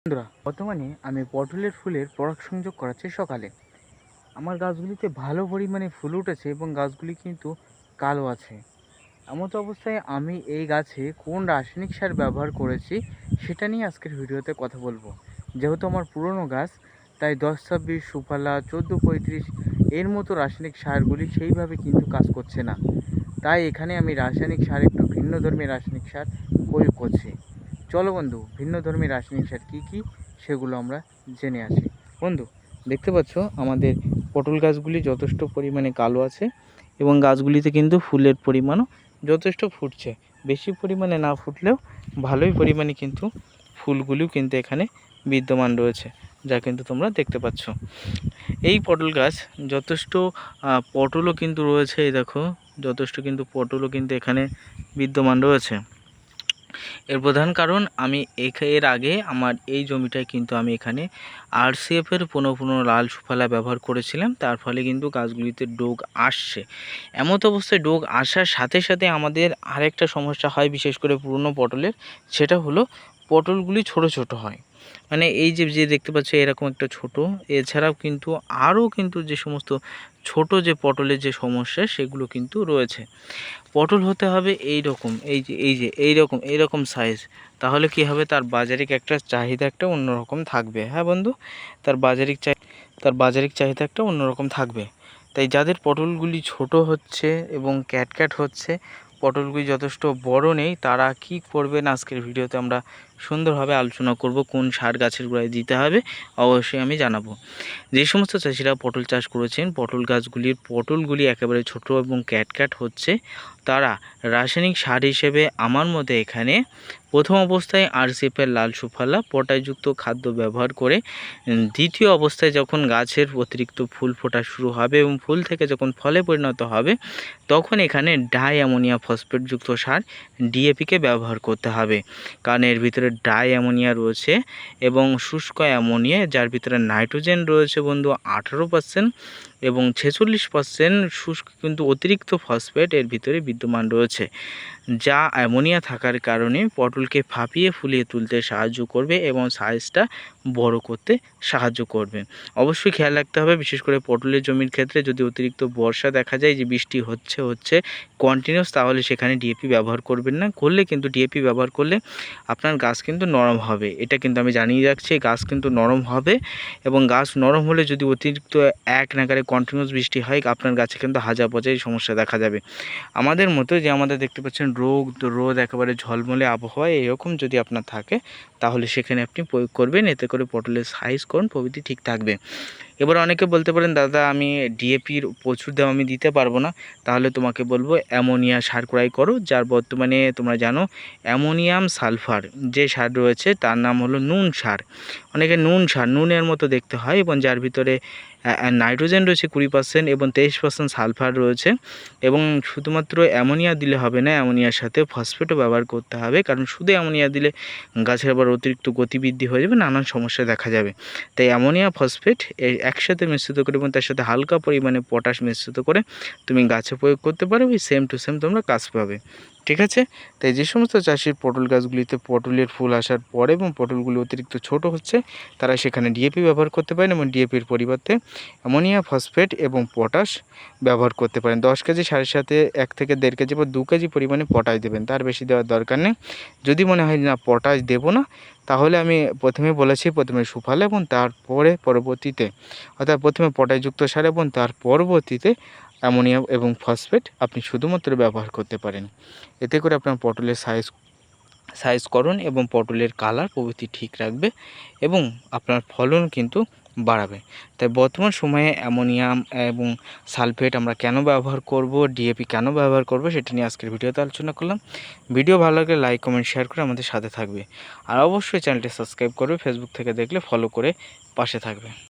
বন্ধুরা, বর্তমানে আমি পটলের ফুলের পরাগ সংযোগ করাচ্ছি সকালে। আমার গাছগুলিতে ভালো পরিমাণে ফুল উঠেছে এবং গাছগুলি কিন্তু কালো আছে। এমত অবস্থায় আমি এই গাছে কোন রাসায়নিক সার ব্যবহার করেছি সেটা নিয়ে আজকের ভিডিওতে কথা বলবো। যেহেতু আমার পুরনো গাছ, তাই 10-26, সুফলা, 14-35 এর মতো রাসায়নিক সারগুলি সেইভাবে কিন্তু কাজ করছে না। তাই এখানে আমি রাসায়নিক সার, একটু ভিন্ন ধর্মী রাসায়নিক সার প্রয়োগ করছি। চলো বন্ধু, ভিন্ন ধর্মী রাসায়নিক সার কী কী সেগুলো আমরা জেনে আসি। বন্ধু, দেখতে পাচ্ছ আমাদের পটল গাছগুলি যথেষ্ট পরিমাণে কালো আছে এবং গাছগুলিতে কিন্তু ফুলের পরিমাণও যথেষ্ট ফুটছে। বেশি পরিমাণে না ফুটলেও ভালোই পরিমাণে কিন্তু ফুলগুলিও কিন্তু এখানে বিদ্যমান রয়েছে, যা কিন্তু তোমরা দেখতে পাচ্ছ। এই পটল গাছ যথেষ্ট পটলও কিন্তু রয়েছে। এই দেখো, যথেষ্ট কিন্তু পটলও কিন্তু এখানে বিদ্যমান রয়েছে। এর প্রধান কারণ আমি এর আগে আমার এই জমিটায় কিন্তু আমি এখানে আরসিএফের 15-15 লাল সুফলা ব্যবহার করেছিলাম। তার ফলে কিন্তু গাছগুলিতে ডোগ আসছে। এমত অবস্থায় ডোগ আসার সাথে সাথে আমাদের আরেকটা সমস্যা হয়, বিশেষ করে পুরনো পটলের, সেটা হলো পটলগুলি ছোট ছোট হয়। মানে এই যে যে দেখতে পাচ্ছ এরকম একটা ছোট, এছাড়াও কিন্তু আরও কিন্তু যে সমস্ত ছোট যে পটলের যে সমস্যা সেগুলো কিন্তু রয়েছে। পটল হতে হবে এই রকম, এই রকম সাইজ, তাহলে কি হবে, তার বাজারিক একটা চাহিদা একটা অন্যরকম থাকবে। হ্যাঁ বন্ধু, তার বাজারিক চাহিদা একটা অন্যরকম থাকবে। তাই যাদের পটলগুলি ছোট হচ্ছে এবং ক্যাটক্যাট হচ্ছে, পটলগুলি যথেষ্ট বড় নেই, তারা কি করবেন আজকের ভিডিওতে আমরা সুন্দরভাবে আলোচনা করব। কোন সার গাছের গোড়ায় দিতে হবে অবশ্যই আমি জানাবো। যে সমস্ত চাষিরা পটল চাষ করেছেন, পটলগুলি একেবারে ছোট এবং ক্যাটক্যাট হচ্ছে, তারা রাসায়নিক সার হিসেবে আমার মতে এখানে প্রথম অবস্থায় আরসিএফের লাল সুফলা পটাশযুক্ত খাদ্য ব্যবহার করে, দ্বিতীয় অবস্থায় যখন গাছের অতিরিক্ত ফুল ফোটা শুরু হবে এবং ফুল থেকে যখন ফলে পরিণত হবে, তখন এখানে ডাই অ্যামোনিয়া ফসফেটযুক্ত সার ডিএপিকে ব্যবহার করতে হবে। কারণ এর ভিতরে ডাই অ্যামোনিয়া রয়েছে এবং শুষ্ক অ্যামোনিয়া, যার ভিতরে নাইট্রোজেন রয়েছে বন্ধু 18% এবং 46% শুষ্ক কিন্তু অতিরিক্ত ফসফেট এর ভিতরে বিদ্যমান রয়েছে, যা অ্যামোনিয়া থাকার কারণে পটলকে ফাঁপিয়ে ফুলিয়ে তুলতে সাহায্য করবে এবং সাইজটা বড় করতে সাহায্য করবে। অবশ্যই খেয়াল রাখতে হবে, বিশেষ করে পটলের জমির ক্ষেত্রে যদি অতিরিক্ত বর্ষা দেখা যায়, যে বৃষ্টি হচ্ছে কন্টিনিউস, তাহলে সেখানে ডিএপি ব্যবহার করবেন না। করলে কিন্তু ডিএপি ব্যবহার করলে আপনার গাছ কিন্তু নরম হবে, এটা কিন্তু আমি জানিয়ে রাখছি। গাছ কিন্তু নরম হবে এবং গাছ নরম হলে যদি অতিরিক্ত এক নাগারে কন্টিনিউস বৃষ্টি হয়, আপনার গাছে কিন্তু হাজা পচাই সমস্যা দেখা যাবে। আমাদের মতো যে আমাদের দেখতে পাচ্ছেন রোদ একেবারে ঝলমলে আবহাওয়া এরকম যদি আপনার থাকে, তাহলে সেখানে আপনি প্রয়োগ করবেন। এতে করে পটলের সাইজ কোণ প্রভৃতি ঠিক থাকবে। এবার অনেকে বলতে পারেন, দাদা আমি ডিএপির প্রচুর দাম আমি দিতে পারবো না, তাহলে তোমাকে বলবো অ্যামোনিয়া সার ক্রয় করো, যার বর্তমানে তোমরা জানো অ্যামোনিয়াম সালফার যে সার রয়েছে তার নাম হলো নুন সার। অনেকে নুনের মতো দেখতে হয় এবং যার ভিতরে নাইট্রোজেন রয়েছে 20% এবং 23% সালফার রয়েছে। এবং শুধুমাত্র অ্যামোনিয়া দিলে হবে না, অ্যামোনিয়ার সাথে ফসফেটও ব্যবহার করতে হবে, কারণ শুধু অ্যামোনিয়া দিলে গাছের আবার অতিরিক্ত গতিবৃদ্ধি হয়ে যাবে, নানান সমস্যা দেখা যাবে। তাই অ্যামোনিয়া ফসফেট একসাথে মিশ্রিত করে এবং তার সাথে হালকা পরিমাণে পটাশ মিশ্রিত করে তুমি গাছে প্রয়োগ করতে পারো, ওই সেম টু সেম তোমরা কাজ পাবে। ঠিক আছে। তাই যে সমস্ত চাষির পটল গাছগুলিতে পটলের ফুল আসার পরে এবং পটলগুলি অতিরিক্ত ছোট হচ্ছে, তারা সেখানে ডিএপি ব্যবহার করতে পারেন এবং ডিএপির পরিবর্তে অ্যামোনিয়া ফসফেট এবং পটাশ ব্যবহার করতে পারেন। 10 কেজি সারের সাথে 1 থেকে 1.5 কেজি বা 2 কেজি পরিমাণে পটাশ দেবেন, তার বেশি দেওয়ার দরকার নেই। যদি মনে হয় না পটাশ দেবো না, তাহলে আমি প্রথমে বলেছি, প্রথমে সুফলা এবং তারপরে পরবর্তীতে, অর্থাৎ প্রথমে পটাশযুক্ত সার এবং তার পরবর্তীতে অ্যামোনিয়া এবং ফসফেট আপনি শুধুমাত্র ব্যবহার করতে পারেন। এতে করে আপনার পটলের সাইজকরণ এবং পটলের কালার প্রভৃতি ঠিক রাখবে এবং আপনার ফলন কিন্তু বাড়াবে। তাই বর্তমান সময়ে অ্যামোনিয়াম এবং সালফেট আমরা কেন ব্যবহার করব, ডিএপি কেন ব্যবহার করব, সেটা নিয়ে আজকের ভিডিওতে আলোচনা করলাম। ভিডিও ভালো লাগলে লাইক কমেন্ট শেয়ার করে আমাদের সাথে থাকবে, আর অবশ্যই চ্যানেলটি সাবস্ক্রাইব করবে। ফেসবুক থেকে দেখলে ফলো করে পাশে থাকবে।